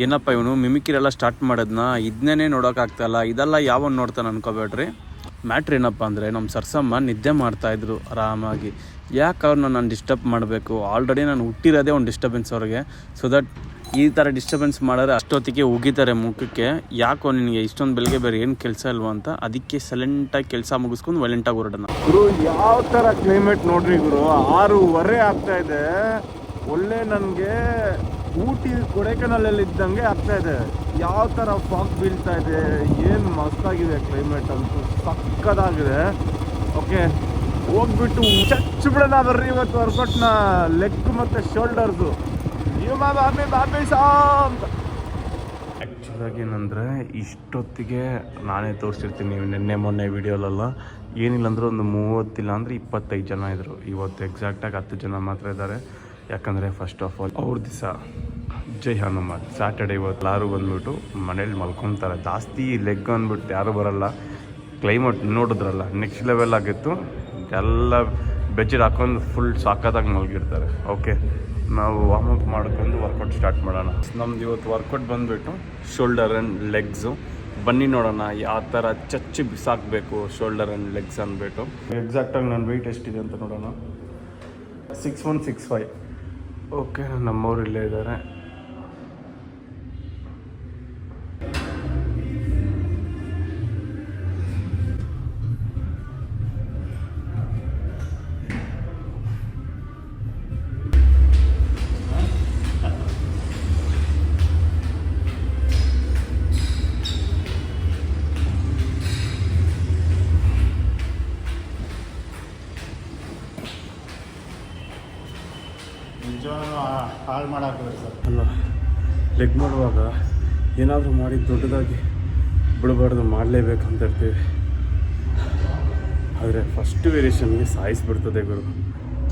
ಏನಪ್ಪ ಇವನು ಮಿಮಿಕ್ರಿಯೆಲ್ಲ ಸ್ಟಾರ್ಟ್ ಮಾಡೋದನ್ನ ಇದನ್ನೇ ನೋಡೋಕ್ಕಾಗ್ತಾಯಿಲ್ಲ, ಇದೆಲ್ಲ ಯಾವನು ನೋಡ್ತಾನೆ ಅನ್ಕೋಬೇಡ್ರಿ. ಮ್ಯಾಟ್ರ್ ಏನಪ್ಪ ಅಂದರೆ ನಮ್ಮ ಸರ್ಸಮ್ಮ ನಿದ್ದೆ ಮಾಡ್ತಾಯಿದ್ರು ಆರಾಮಾಗಿ. ಯಾಕೆ ಅವ್ರನ್ನ ನಾನು ಡಿಸ್ಟರ್ಬ್ ಮಾಡಬೇಕು? ಆಲ್ರೆಡಿ ನಾನು ಹುಟ್ಟಿರೋದೇ ಒಂದು ಡಿಸ್ಟರ್ಬೆನ್ಸ್ ಅವ್ರಿಗೆ. ಸೊ ದಟ್ ಈ ಥರ ಡಿಸ್ಟರ್ಬೆನ್ಸ್ ಮಾಡಿದ್ರೆ ಅಷ್ಟೊತ್ತಿಗೆ ಉಗಿತಾರೆ ಮುಖಕ್ಕೆ. ಯಾಕೋ ನಿನಗೆ ಇಷ್ಟೊಂದು ಬೆಳಗ್ಗೆ ಬೇರೆ ಏನು ಕೆಲಸ ಇಲ್ವ ಅಂತ. ಅದಕ್ಕೆ ಸೈಲೆಂಟಾಗಿ ಕೆಲಸ ಮುಗಿಸ್ಕೊಂಡು ವೈಲೆಂಟಾಗಿ ಹೊರಡೋಣ. ಗುರು ಯಾವ ಥರ ಕ್ಲೈಮೇಟ್ ನೋಡ್ರಿ ಗುರು, 6:15 ಆಗ್ತಾಯಿದೆ. ಒಳ್ಳೆ ನನಗೆ ಊಟಿ ಕೊಡೈಕೆನಾಲಲ್ಲಿ ಇದ್ದಂಗೆ ಆಗ್ತಾಯಿದೆ. ಯಾವ ಥರ ಫಾಗ್ ಬೀಳ್ತಾ ಇದೆ, ಏನು ಮಸ್ತಾಗಿದೆ ಕ್ಲೈಮೇಟ್ ಅಂತೂ, ಸಕ್ಕದಾಗಿದೆ. ಓಕೆ, ಹೋಗ್ಬಿಟ್ಟು ಚಚ್ಬಿಡೋಣ ಬರ್ರಿ ಇವತ್ತು ವರ್ಕೌಟ್ನ. ಲೆಗ್ ಮತ್ತು ಶೋಲ್ಡರ್ಸು ಆ್ಯಕ್ಚುಲಾಗಿ ಏನಂದರೆ ಇಷ್ಟೊತ್ತಿಗೆ ನಾನೇ ತೋರಿಸಿರ್ತೀನಿ ನಿನ್ನೆ ಮೊನ್ನೆ ವೀಡಿಯೋಲೆಲ್ಲ. ಏನಿಲ್ಲ ಅಂದರೆ ಒಂದು 30 ಇಲ್ಲ ಅಂದರೆ 25 ಜನ ಇದ್ದರು. ಇವತ್ತು ಎಕ್ಸಾಕ್ಟಾಗಿ 10 ಜನ ಮಾತ್ರ ಇದ್ದಾರೆ. ಯಾಕಂದರೆ ಫಸ್ಟ್ ಆಫ್ ಆಲ್ ಅವ್ರ ದಿವಸ ಜೈ ಹನುಮಾನ್ ಸ್ಯಾಟರ್ಡೆ. ಇವತ್ತು ಎಲ್ಲರೂ ಬಂದುಬಿಟ್ಟು ಮನೇಲಿ ಮಲ್ಕೊತಾರೆ. ಜಾಸ್ತಿ ಲೆಗ್ ಅಂದ್ಬಿಟ್ಟು ಯಾರೂ ಬರೋಲ್ಲ. ಕ್ಲೈಮೇಟ್ ನೋಡಿದ್ರಲ್ಲ ನೆಕ್ಸ್ಟ್ ಲೆವೆಲ್ ಆಗಿತ್ತು. ಎಲ್ಲ ಬೆಜ್ಜರ್ ಹಾಕೊಂಡು ಫುಲ್ ಸಾಕಾದಾಗ ಮಲಗಿರ್ತಾರೆ. ಓಕೆ, ನಾವು ವಾರ್ಮಪ್ ಮಾಡ್ಕೊಂಡು ವರ್ಕೌಟ್ ಸ್ಟಾರ್ಟ್ ಮಾಡೋಣ. ನಮ್ದು ಇವತ್ತು ವರ್ಕೌಟ್ ಬಂದುಬಿಟ್ಟು ಶೋಲ್ಡರ್ ಆ್ಯಂಡ್ ಲೆಗ್ಸು. ಬನ್ನಿ ನೋಡೋಣ ಯಾವ ಥರ ಚಚ್ಚಿ ಬಿಸಾಕಬೇಕು ಶೋಲ್ಡರ್ ಆ್ಯಂಡ್ ಲೆಗ್ಸ್ ಅಂದ್ಬಿಟ್ಟು. ಎಕ್ಸಾಕ್ಟಾಗಿ ನನ್ನ ವೆಯ್ಟ್ ಎಷ್ಟಿದೆ ಅಂತ ನೋಡೋಣ. 6165. ಓಕೆ, ನಮ್ಮವ್ರು ಇಲ್ಲೇ ಇದ್ದಾರೆ. ಹಾಳು ಮಾಡಾಕ್ತದೆ ಸರ್. ಅಲ್ಲ, ಲೆಗ್ ಮಾಡುವಾಗ ಏನಾದರೂ ಮಾಡಿ ದೊಡ್ಡದಾಗಿ ಬಿಡಬಾರ್ದು, ಮಾಡಲೇಬೇಕಂತ ಇರ್ತೀವಿ. ಆದರೆ ಫಸ್ಟ್ ವೇರಿಯೇಷನ್ಗೆ ಸಾಯಿಸ್ಬಿಡ್ತದೆ ಗುರು.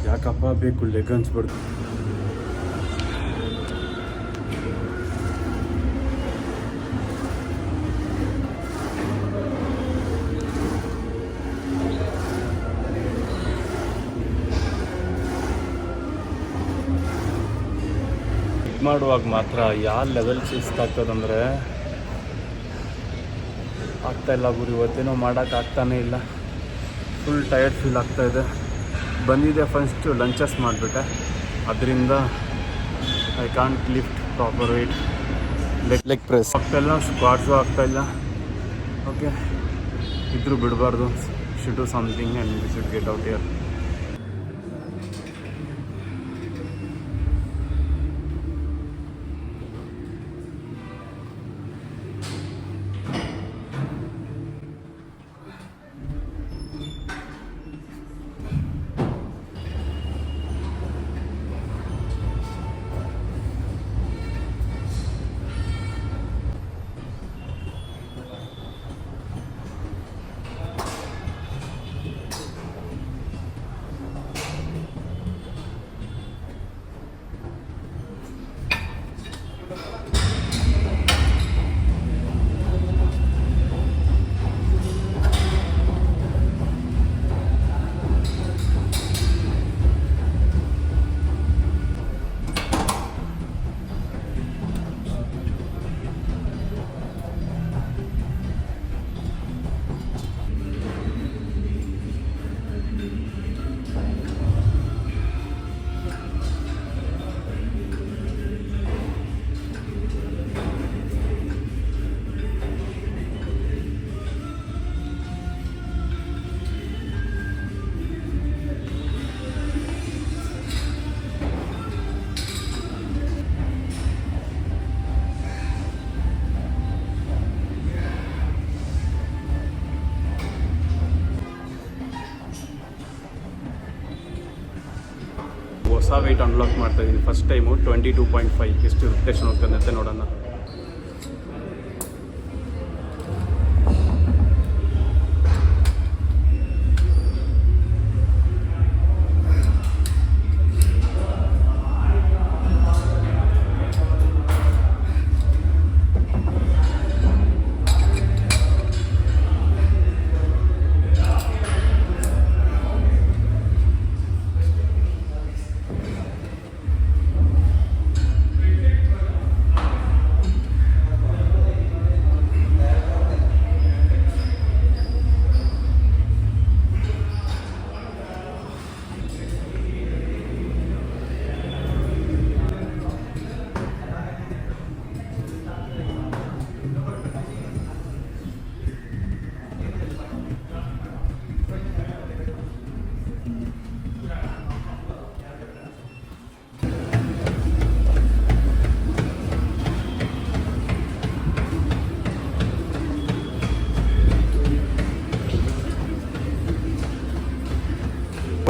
ಯಾಕಪ್ಪ ಬೇಕು ಲೆಗ್ ಅನ್ಸ್ಬಿಡ್ತು. ಮಾಡುವಾಗ ಮಾತ್ರ ಯಾವ ಲೆವೆಲ್ ಸುಸ್ತಾಗ್ತದಂದರೆ ಆಗ್ತಾಯಿಲ್ಲ ಗುರು. ಇವತ್ತೇನೋ ಮಾಡೋಕ್ಕಾಗ್ತಾನೇ ಇಲ್ಲ. ಫುಲ್ ಟಯರ್ಡ್ ಫೀಲ್ ಆಗ್ತಾಯಿದೆ. ಬಂದಿದ್ದೆ ಫಸ್ಟು ಲಂಚಸ್ ಮಾಡಿಬಿಟ್ಟೆ, ಅದರಿಂದ I can't lift proper weight. Leg press ಆಗ್ತಾಯಿಲ್ಲ, ಸ್ಕ್ವಾಟ್ಸು ಆಗ್ತಾಯಿಲ್ಲ. ಓಕೆ, ಇದ್ರೂ ಬಿಡಬಾರ್ದು. Should do something and we should get out here. ಹೊಸ ವೆಯ್ಟ್ ಅನ್ಲಾಕ್ ಮಾಡ್ತಾಯಿದ್ದೀನಿ ಫಸ್ಟ್ ಟೈಮು. 22.5 ಎಷ್ಟು ರಿಪ್ಟೇಷನ್ ಹೋಗ್ತದೆ ಅಂತ ನೋಡೋಣ.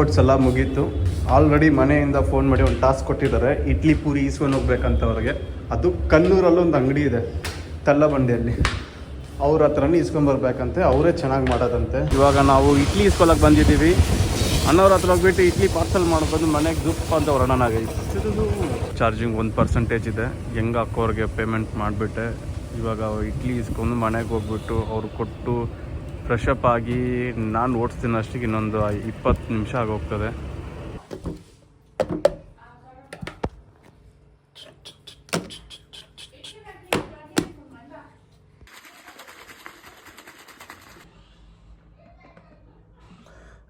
ವರ್ಕೌಟ್ಸ್ ಎಲ್ಲ ಮುಗೀತು. ಆಲ್ರೆಡಿ ಮನೆಯಿಂದ ಫೋನ್ ಮಾಡಿ ಒಂದು ಟಾಸ್ಕ್ ಕೊಟ್ಟಿದ್ದಾರೆ, ಇಡ್ಲಿ ಪೂರಿ ಈಸ್ಕೊಂಡು ಹೋಗ್ಬೇಕಂತ ಅವ್ರಿಗೆ. ಅದು ಕಲ್ಲೂರಲ್ಲೂ ಒಂದು ಅಂಗಡಿ ಇದೆ ತಲ್ಲಬಂಡಿಯಲ್ಲಿ, ಅವ್ರ ಹತ್ರನೇ ಇಸ್ಕೊಂಬರ್ಬೇಕಂತೆ, ಅವರೇ ಚೆನ್ನಾಗಿ ಮಾಡೋದಂತೆ. ಇವಾಗ ನಾವು ಇಡ್ಲಿ ಇಸ್ಕೊಳಕ್ಕೆ ಬಂದಿದ್ದೀವಿ. ಅಣ್ಣವ್ರ ಹತ್ರ ಹೋಗ್ಬಿಟ್ಟು ಇಡ್ಲಿ ಪಾರ್ಸಲ್ ಮಾಡ್ಬೋದು, ಮನೆಗೆ ದುಪ್ಪ ಅಂತ ಹೊರಡೋಣಾಗೈತೆ. ಚಾರ್ಜಿಂಗ್ 1% ಇದೆ. ಹೆಂಗೆ ಅಕ್ಕೋರಿಗೆ ಪೇಮೆಂಟ್ ಮಾಡಿಬಿಟ್ಟೆ. ಇವಾಗ ಇಡ್ಲಿ ಇಸ್ಕೊಂಡು ಮನೆಗೆ ಹೋಗ್ಬಿಟ್ಟು ಅವ್ರು ಕೊಟ್ಟು ಫ್ರೆಶ್ ಅಪ್ ಆಗಿ ನಾನು ಓಡಿಸ್ತೀನಿ ಅಷ್ಟಿಗೆ ಇನ್ನೊಂದು 20 ನಿಮಿಷ ಆಗೋಗ್ತದೆ.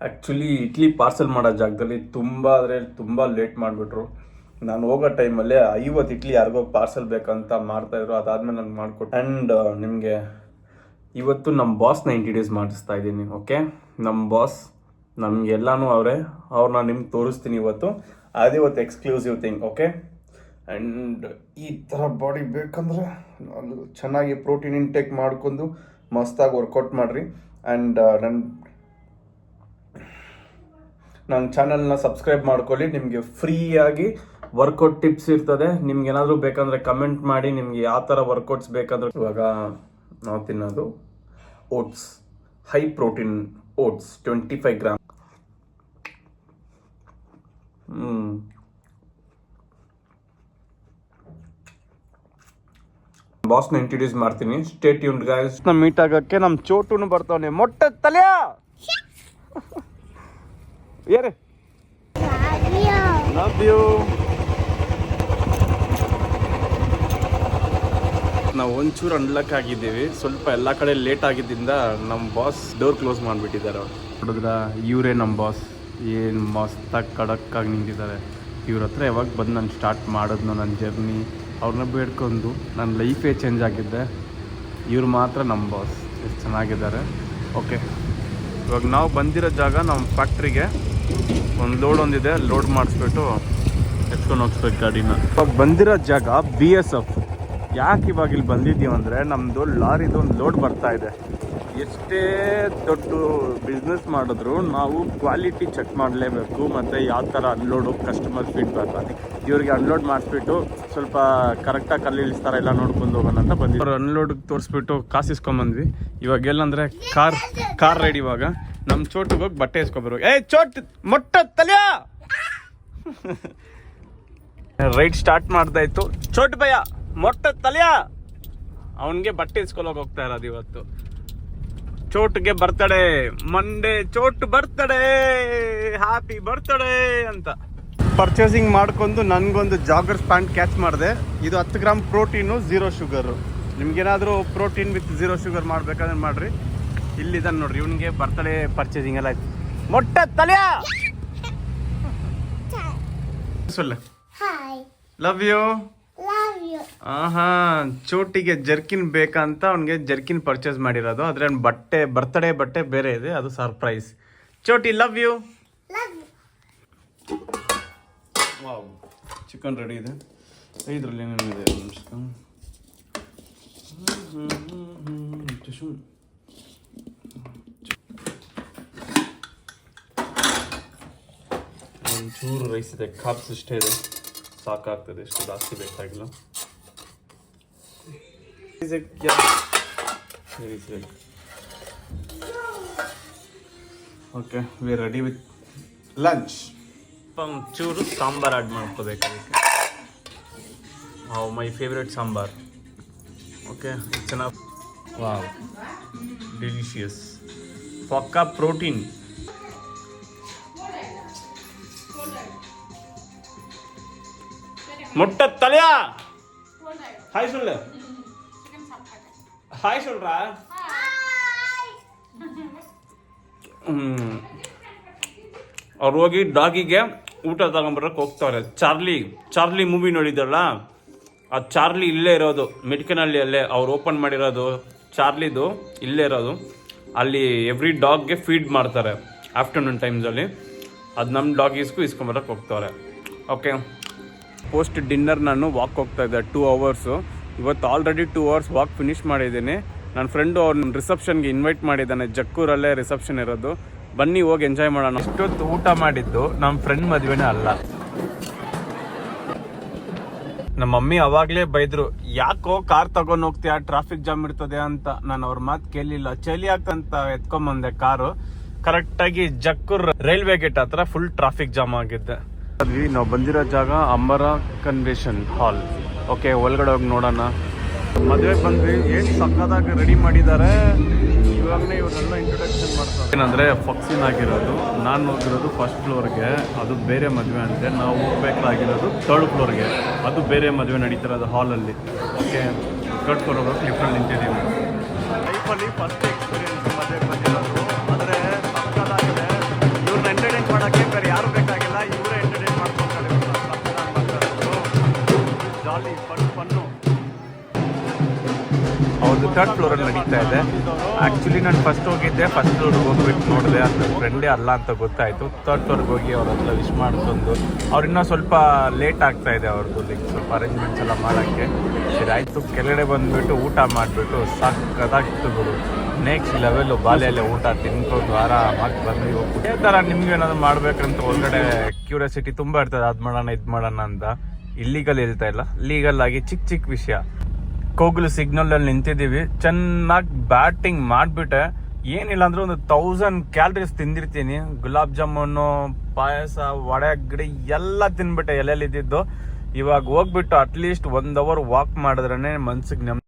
ಆ್ಯಕ್ಚುಲಿ ಇಡ್ಲಿ ಪಾರ್ಸಲ್ ಮಾಡೋ ಜಾಗದಲ್ಲಿ ತುಂಬ ಲೇಟ್ ಮಾಡಿಬಿಟ್ರು. ನಾನು ಹೋಗೋ ಟೈಮಲ್ಲೇ 50 ಇಡ್ಲಿ ಯಾರಿಗೋ ಪಾರ್ಸಲ್ ಬೇಕಂತ ಮಾಡ್ತಾಯಿದ್ರು. ಅದಾದಮೇಲೆ ನಾನು ಮಾಡಿಕೊಟ್ಟು. ಆ್ಯಂಡ್ ನಿಮಗೆ ಇವತ್ತು ನಮ್ಮ ಬಾಸ್ನ ಇಂಟ್ರಡ್ಯೂಸ್ ಮಾಡಿಸ್ತಾ ಇದ್ದೀನಿ. ಓಕೆ, ನಮ್ಮ ಬಾಸ್ ನಮಗೆಲ್ಲನೂ ಅವ್ರನ್ನ ನಿಮ್ಗೆ ತೋರಿಸ್ತೀನಿ ಇವತ್ತು. ಅದೇ ಇವತ್ತು ಎಕ್ಸ್ಕ್ಲೂಸಿವ್ ಥಿಂಗ್. ಓಕೆ, ಆ್ಯಂಡ್ ಈ ಥರ ಬಾಡಿ ಬೇಕಂದ್ರೆ ಚೆನ್ನಾಗಿ ಪ್ರೋಟೀನ್ ಇಂಟೇಕ್ ಮಾಡ್ಕೊಂಡು ಮಸ್ತಾಗಿ ವರ್ಕೌಟ್ ಮಾಡಿರಿ. ಆ್ಯಂಡ್ ನನ್ನ ಚಾನಲ್ನ ಸಬ್ಸ್ಕ್ರೈಬ್ ಮಾಡ್ಕೊಳ್ಳಿ. ನಿಮಗೆ ಫ್ರೀಯಾಗಿ ವರ್ಕೌಟ್ ಟಿಪ್ಸ್ ಇರ್ತದೆ. ನಿಮ್ಗೆ ಏನಾದರೂ ಬೇಕಂದರೆ ಕಮೆಂಟ್ ಮಾಡಿ, ನಿಮಗೆ ಯಾವ ಥರ ವರ್ಕೌಟ್ಸ್ ಬೇಕಂದ್ರೆ. ಇವಾಗ ನಾವು ತಿನ್ನೋದು oats, high protein oats 25 gram. ಬಾಸ್ನ ಇಂಟ್ರಡ್ಯೂಸ್ ಮಾಡ್ತೀನಿ. Stay tuned guys. ನಮ್ಮ ಮೀಟ್ ಆಗೋಕ್ಕೆ ನಮ್ಮ ಚೋಟುನು ಬರ್ತಾವನೆ. ಮೊಟ್ಟೆ ತಲೆಯ ಏರೆ ಲವ್ ಯು. ನಾವು ಒಂಚೂರು ಅನ್ಲಕ್ ಆಗಿದ್ದೀವಿ. ಸ್ವಲ್ಪ ಎಲ್ಲ ಕಡೆ ಲೇಟ್ ಆಗಿದ್ದರಿಂದ ನಮ್ಮ ಬಾಸ್ ಡೋರ್ ಕ್ಲೋಸ್ ಮಾಡಿಬಿಟ್ಟಿದ್ದಾರೆ. ನೋಡಿದ್ರ ಇವರೇ ನಮ್ಮ ಬಾಸ್. ಏನು ಮಸ್ತಾಗಿ ಖಡಕ್ಕಾಗಿ ನಿಂತಿದ್ದಾರೆ. ಇವ್ರ ಹತ್ರ ಯಾವಾಗ ಬಂದು ನಾನು ಸ್ಟಾರ್ಟ್ ಮಾಡಿದ್ನೋ ನನ್ನ ಜರ್ನಿ, ಅವ್ರನ್ನ ಬೇಡ್ಕೊಂಡು ನನ್ನ ಲೈಫೇ ಚೇಂಜ್ ಆಗಿದ್ದೆ. ಇವ್ರು ಮಾತ್ರ ನಮ್ಮ ಬಾಸ್. ಎಷ್ಟು ಚೆನ್ನಾಗಿದ್ದಾರೆ. ಓಕೆ, ಇವಾಗ ನಾವು ಬಂದಿರೋ ಜಾಗ ನಮ್ಮ ಫ್ಯಾಕ್ಟ್ರಿಗೆ ಒಂದು ಲೋಡ್ ಒಂದಿದೆ, ಲೋಡ್ ಮಾಡಿಸ್ಬಿಟ್ಟು ಎತ್ಕೊಂಡು ಹೋಗ್ಸ್ಬೇಕು ಗಾಡಿನ. ಇವಾಗ ಬಂದಿರೋ ಜಾಗ BSF. ಯಾಕೆ ಇವಾಗ ಇಲ್ಲಿ ಬಂದಿದ್ದೀವಿ ಅಂದರೆ ನಮ್ಮದು ಲಾರಿದು ಒಂದು ಲೋಡ್ ಬರ್ತಾ ಇದೆ. ಎಷ್ಟೇ ದೊಡ್ಡ ಬಿಸ್ನೆಸ್ ಮಾಡಿದ್ರು ನಾವು ಕ್ವಾಲಿಟಿ ಚೆಕ್ ಮಾಡಲೇಬೇಕು. ಮತ್ತು ಯಾವ ಥರ ಅನ್ಲೋಡು ಕಸ್ಟಮರ್ ಫೀಡ್ಬ್ಯಾಕ್. ಅದಕ್ಕೆ ಇವ್ರಿಗೆ ಅನ್ಲೋಡ್ ಮಾಡಿಸ್ಬಿಟ್ಟು ಸ್ವಲ್ಪ ಕರೆಕ್ಟಾಗಿ ಕಲ್ಲಿ ಇಳಿಸ್ತಾರೆ ಎಲ್ಲ ನೋಡ್ಕೊಂಡು ಹೋಗೋಣ ಅಂತ ಬಂದಿದ್ದು. ಅವ್ರು ಅನ್ಲೋಡ್ಗೆ ತೋರಿಸ್ಬಿಟ್ಟು ಕಾಸು ಇಸ್ಕೊಂಬಂದ್ವಿ. ಇವಾಗ ಎಲ್ಲಂದರೆ ಕಾರ್ ರೆಡಿ. ಇವಾಗ ನಮ್ಮ ಚೋಟಿಗೆ ಹೋಗಿ ಬಟ್ಟೆ ಇಸ್ಕೊಬರ್ಬೇಕು. ಚೋಟ್ ಮೊಟ್ಟ ತಲೆಯ ರೈಡ್ ಸ್ಟಾರ್ಟ್ ಮಾಡ್ದಾಯ್ತು. ಚೋಟ್ ಭಯ ಮೊಟ್ಟ ತಲೆಯ ಅವನಿಗೆ ಬಟ್ಟೆ ಇಸ್ಕೊಳ್ಳೋಕೆ ಹೋಗ್ತಾ ಇರೋದು ಇವತ್ತು. ಚೋಟ್ಗೆ birthday Monday, Chotu birthday, happy birthday ಅಂತ ಪರ್ಚೇಸಿಂಗ್ ಮಾಡ್ಕೊಂಡು ನನಗೊಂದು ಜಾಗರ್ಸ್ ಪ್ಯಾಂಟ್ ಕ್ಯಾಚ್ ಮಾಡಿದೆ. ಇದು 10 ಗ್ರಾಮ್ ಪ್ರೋಟೀನು, 0 ಶುಗರು. ನಿಮ್ಗೇನಾದರೂ ಪ್ರೋಟೀನ್ ವಿತ್ 0 ಶುಗರ್ ಮಾಡ್ಬೇಕಾದ್ರೆ ಮಾಡ್ರಿ. ಇಲ್ಲಿದ್ದಾನೆ ನೋಡ್ರಿ, ಇವನಿಗೆ ಬರ್ತಡೇ ಪರ್ಚೇಸಿಂಗ್ ಎಲ್ಲ ಆಯ್ತು. ಮೊಟ್ಟ ತಲೆಯ ಸೊಲ್ಲೆ ಲವ್ ಯು. ಚೋಟಿಗೆ ಜರ್ಕಿನ್ ಬೇಕಂತ ಅವನಿಗೆ ಜರ್ಕಿನ್ ಪರ್ಚೇಸ್ ಮಾಡಿರೋದು. ಆದ್ರೆ ಬರ್ತಡೇ ಬಟ್ಟೆ ಬೇರೆ ಇದೆ, ಅದು surprise. Choti love you. Wow, chicken ready ಇದೆ. ಇದರಲ್ಲಿ ಏನೇನಿದೆ ಒಂಚೂರು ರೈಸ್ ಇದೆ, ಕಾಪ್ಸ್ ಇಷ್ಟೇ ಇದೆ, ಸಾಕಾಗ್ತದೆ. ಎಷ್ಟು ಜಾಸ್ತಿ ಬೇಕಾಗಿಲ್ಲ. Okay, we are ready with lunch. ಒಂಚೂರು ಸಾಂಬಾರ್ ಆ್ಯಡ್ ಮಾಡ್ಕೋಬೇಕು ಅದಕ್ಕೆ. My favourite sambar. ಓಕೆ, ಚೆನ್ನಾಗಿ. Wow, delicious. ಪಕ್ಕಾ ಪ್ರೋಟೀನ್. முட்ட தலையா ஹாய் சொல்லு. ஹாய் சொல்றா. ಅವ್ರು ಹೋಗಿ ಡಾಗಿಗೆ ಊಟ ತಗೊಂಬರಕ್ಕೆ ಹೋಗ್ತಾವ್ರೆ. ಚಾರ್ಲಿ ಮೂವಿ ನೋಡಿದ್ರಲ್ಲ, ಆ ಚಾರ್ಲಿ ಇಲ್ಲೇ ಇರೋದು ಮೆಡಿಕನಲ್ಲಿ. ಅಲ್ಲೇ ಅವ್ರು ಓಪನ್ ಮಾಡಿರೋದು ಚಾರ್ಲಿದು ಇಲ್ಲೇ ಇರೋದು. ಅಲ್ಲಿ ಎವ್ರಿ ಡಾಗ್ಗೆ ಫೀಡ್ ಮಾಡ್ತಾರೆ ಆಫ್ಟರ್ನೂನ್ ಟೈಮ್ಸಲ್ಲಿ. ಅದು ನಮ್ಮ ಡಾಗೀಸ್ಗೂ ಇಸ್ಕೊಂಬರಕ್ಕೆ ಹೋಗ್ತಾವ್ರೆ. ಓಕೆ, ಪೋಸ್ಟ್ ಡಿನ್ನರ್ ನಾನು ವಾಕ್ ಹೋಗ್ತಾ ಇದ್ದೆ 2 ಅವರ್ಸು. ಇವತ್ತು ಆಲ್ರೆಡಿ 2 ಅವರ್ಸ್ ವಾಕ್ ಫಿನಿಷ್ ಮಾಡಿದ್ದೀನಿ. ನನ್ನ ಫ್ರೆಂಡು ಅವ್ರನ್ನ ರಿಸೆಪ್ಷನ್ಗೆ ಇನ್ವೈಟ್ ಮಾಡಿದ್ದಾನೆ. ಜಕ್ಕೂರಲ್ಲೇ ರಿಸೆಪ್ಷನ್ ಇರೋದು. ಬನ್ನಿ ಹೋಗಿ ಎಂಜಾಯ್ ಮಾಡೋಣ. ಇಷ್ಟೊತ್ತು ಊಟ ಮಾಡಿದ್ದು ನಮ್ಮ ಫ್ರೆಂಡ್ ಮದುವೆನೇ ಅಲ್ಲ. ನಮ್ಮ ಮಮ್ಮಿ ಅವಾಗ್ಲೇ ಬೈದ್ರು, ಯಾಕೋ ಕಾರ್ ತಗೊಂಡ್ ಹೋಗ್ತೀಯ, ಟ್ರಾಫಿಕ್ ಜಾಮ್ ಇರ್ತದೆ ಅಂತ. ನಾನು ಅವ್ರ ಮಾತು ಕೇಳಿಲ್ಲ. ಚಳಿ ಆಗ್ತಂತ ಎತ್ಕೊಂಬಂದೆ ಕಾರು. ಕರೆಕ್ಟ್ ಆಗಿ ಜಕ್ಕೂರ್ ರೈಲ್ವೆ ಗೇಟ್ ಹತ್ರ ಫುಲ್ ಟ್ರಾಫಿಕ್ ಜಾಮ್ ಆಗಿದ್ದೆ. ನಾವು ಬಂದಿರೋ ಜಾಗ ಅಂಬರ ಕನ್ವೆನ್ಷನ್ ಹಾಲ್. ಓಕೆ, ಒಳಗಡೆ ಹೋಗಿ ನೋಡೋಣ. ಮದುವೆಗೆ ಬಂದ್ವಿ. ಏನು ಸಕ್ಕದಾಗಿ ರೆಡಿ ಮಾಡಿದ್ದಾರೆ. ಇವಾಗಲೇ ಇವರೆಲ್ಲ ಇಂಟ್ರೊಡಕ್ಷನ್ ಮಾಡ್ತಾರೆ. ಏನಂದರೆ ಫಂಕ್ಷನ್ ಆಗಿರೋದು, ನಾನು ಹೋಗಿರೋದು ಫಸ್ಟ್ ಫ್ಲೋರ್ಗೆ, ಅದು ಬೇರೆ ಮದುವೆ ಅಂತೆ. ನಾವು ಹೋಗ್ಬೇಕಾಗಿರೋದು ಥರ್ಡ್ ಫ್ಲೋರ್ಗೆ, ಅದು ಬೇರೆ ಮದುವೆ ನಡೀತಿರೋದು ಹಾಲಲ್ಲಿ. ಓಕೆ, ಥರ್ಡ್ ಫ್ಲೋರ್ ಹೋಗೋಕೆ ಲಿಫ್ಟಲ್ಲಿ ನಿಂತಿದ್ದೀವಿ. ಲೈಫಲ್ಲಿ ಫಸ್ಟ್ ಎಕ್ಸ್ಪೀರಿಯನ್ಸ್ ಮದುವೆಗೆ ಬಂದಿರೋದು. ಆದರೆ ಸಕ್ಕದಾಗಿದೆ. ಇವ್ರನ್ನ ಎಂಟರ್ಟೈನ್ ಮಾಡೋಕ್ಕೆ ಬೇರೆ ಯಾರು ಬೇಕಾಗಿಲ್ಲ, ಇವರೇ ಎಂಟರ್ಟೈನ್ ಮಾಡ್ಕೊತಾರೆ. ಜಾಲಿ ಫನ್ನು. ಅವ್ರದ್ದು ಥರ್ಡ್ ಫ್ಲೋರಲ್ಲಿ ನಡೀತಾ ಇದೆ. ಆ್ಯಕ್ಚುಲಿ ನಾನು ಫಸ್ಟ್ ಹೋಗಿದ್ದೆ, ಫಸ್ಟ್ ಫ್ಲೋರ್ಗೆ ಹೋಗ್ಬಿಟ್ಟು ನೋಡಿದೆ, ಅದು ಫ್ರೆಂಡೇ ಅಲ್ಲ ಅಂತ ಗೊತ್ತಾಯಿತು. ಥರ್ಡ್ ಫ್ಲೋರ್ಗೆ ಹೋಗಿ ಅವ್ರ ಹತ್ರ ವಿಶ್ ಮಾಡ್ಕೊಂಡು, ಅವ್ರು ಇನ್ನೂ ಸ್ವಲ್ಪ ಲೇಟ್ ಆಗ್ತಾ ಇದೆ ಅವ್ರದ್ದು, ಲೈಕ್ ಸ್ವಲ್ಪ ಅರೇಂಜ್ಮೆಂಟ್ಸ್ ಎಲ್ಲ ಮಾಡೋಕ್ಕೆ. ಸರಿ ಆಯಿತು, ಕೆಳಗಡೆ ಬಂದುಬಿಟ್ಟು ಊಟ ಮಾಡಿಬಿಟ್ಟು ಸಕ್ಕದಾಗಿತ್ತು ಬಿಡು. ನೆಕ್ಸ್ಟ್ ಲೆವೆಲ್ಲು ಬಾಲೆಯಲ್ಲೇ ಊಟ ತಿನ್ಕೊಂಡು ಆರಾಮಾಗಿ ಬಂದು ಹೋಗ್ಬಿಟ್ಟು. ಇದೇ ಥರ ನಿಮ್ಗೆ ಏನಾದ್ರು ಮಾಡಬೇಕಂತ ಒಳಗಡೆ ಕ್ಯೂರಿಯಾಸಿಟಿ ತುಂಬ ಇರ್ತದೆ, ಅದು ಮಾಡೋಣ ಇದು ಮಾಡೋಣ ಅಂತ. ಇಲ್ಲಿಗಲ್ ಹೇಳ್ತಾ ಇಲ್ಲ, ಲೀಗಲ್ ಆಗಿ ಚಿಕ್ಕ ಚಿಕ್ಕ ವಿಷಯ. ಕೋಗ್ಲು ಸಿಗ್ನಲ್ ಅಲ್ಲಿ ನಿಂತಿದ್ದೀವಿ. ಚೆನ್ನಾಗಿ ಬ್ಯಾಟಿಂಗ್ ಮಾಡಿಬಿಟ್ಟೆ. ಏನಿಲ್ಲ ಅಂದ್ರೆ ಒಂದು 1000 ಕ್ಯಾಲರೀಸ್ ತಿಂದಿರ್ತೀನಿ. ಗುಲಾಬ್ ಜಾಮೂನು, ಪಾಯಸ, ವಡೆ ಗಿಡ ಎಲ್ಲ ತಿನ್ಬಿಟ್ಟೆ ಎಲ್ಲೆಲ್ಲಿ ಇದ್ದಿದ್ದು. ಇವಾಗ ಹೋಗ್ಬಿಟ್ಟು ಅಟ್ಲೀಸ್ಟ್ 1 ಅವರ್ ವಾಕ್ ಮಾಡಿದ್ರೇ ಮನ್ಸಿಗೆ